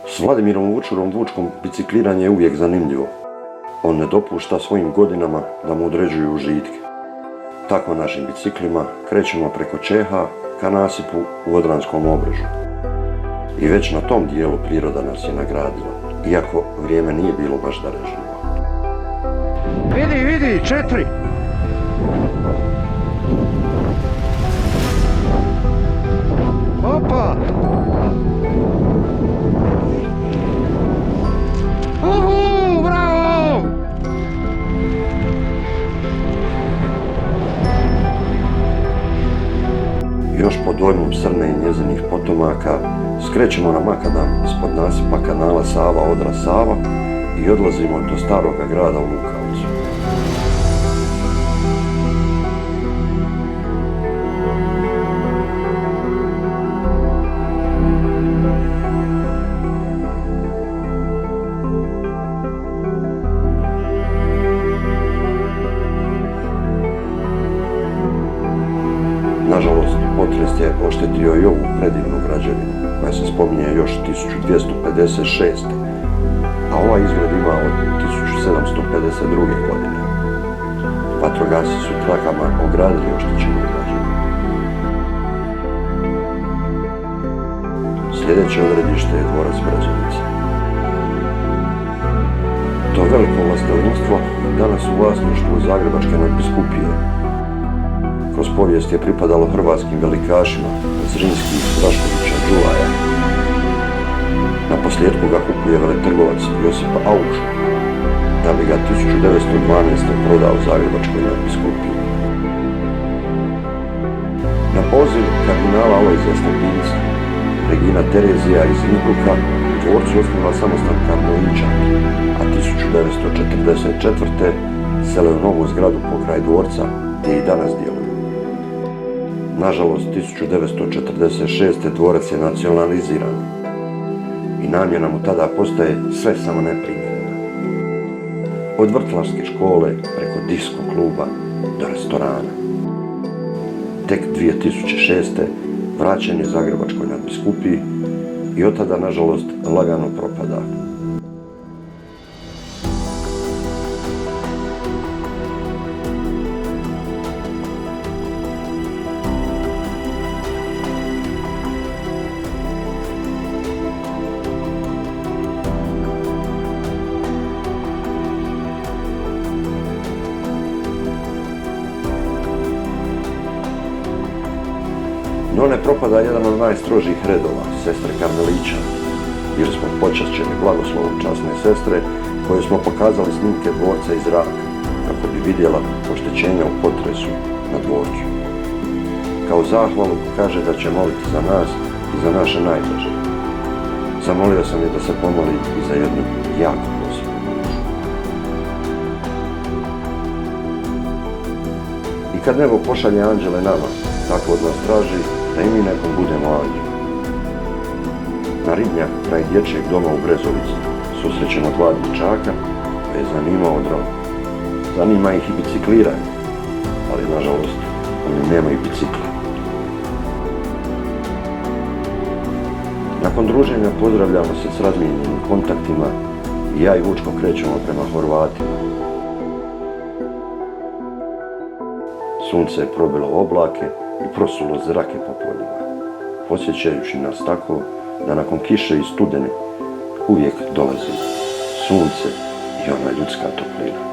S Vladimirom Vučurom Vučkom bicikliranje je uvijek zanimljivo. On ne dopušta svojim godinama da mu određuju užitke. Tako našim biciklima krećemo preko Čeha ka nasipu u Odranskom Obrežju. I već na tom dijelu priroda nas je nagradila, iako vrijeme nije bilo baš darežljivo. Vidi, 4! Opa! Uhu, bravo! Još pod dojmom Srne i njezinih potomaka skrećemo na makadam ispod nasipa kanala Sava-Odra-Sava i odlazimo do staroga grada u Lukavcu. Nažalost, potres je oštetio i ovu predivnu građevinu, koja se spominje još 1256. a ovaj izgled ima od 1752. godine. Vatrogasci su trakama ogradili oštećenu građevinu. Sljedeće odredište je dvorac Brezovica. To veliko vlastelinstvo danas u vlasništvu Zagrebačke nadbiskupije. Kroz povijest je pripadalo hrvatskim velikašima od Zrinskih, Draškovića, Đulaja. Na posljedku ga kupuje veletrgovac Josip Auš, da bi ga 1912. prodao Zagrebačkoj nadbiskupiji. Na poziv kardinala Alojzija Stepinca, Regina Terezija iz Innsbrucka u dvorcu osniva samostan Karmeličani, a 1944. sele u novu zgradu pokraj dvorca gdje i danas djeluju. Nažalost, 1946. dvorac je nacionaliziran i namjena mu tada postaje sve samo neprimjerena. Od vrtlarske škole preko disko kluba do restorana. Tek 2006. vraćen je Zagrebačkoj nadbiskupiji i od tada, nažalost, lagano propada. No ne propada jedan od najstrožih redova, sestre Karmeličana. Bili smo počašćeni blagoslovom časne sestre, koje smo pokazali snimke dvorca iz zraka, kako bi vidjela oštećenja u potresu na dvorcu. Kao zahvalu kaže da će moliti za nas i za naše najdraže. Zamolio sam je da se pomoli i za jednu jako posebnu dušu. I kad nebo pošalje anđele nama, tako od nas traži da i mi nekom budemo anđeli. Na Ribnjak, kraj dječjeg doma u Brezovici, susrećemo dva dječaka, pa je zanimao dron. Zanima ih i bicikliranje, ali nažalost, oni nemaju bicikla. Nakon druženja pozdravljamo se s razmijenjenim kontaktima i ja i Vučko krećemo prema Horvatima. Sunce je probilo oblake i prosulo zrake po poljima, podsjećajući nas tako da nakon kiše i studene uvijek dolazi sunce i ona ljudska toplina.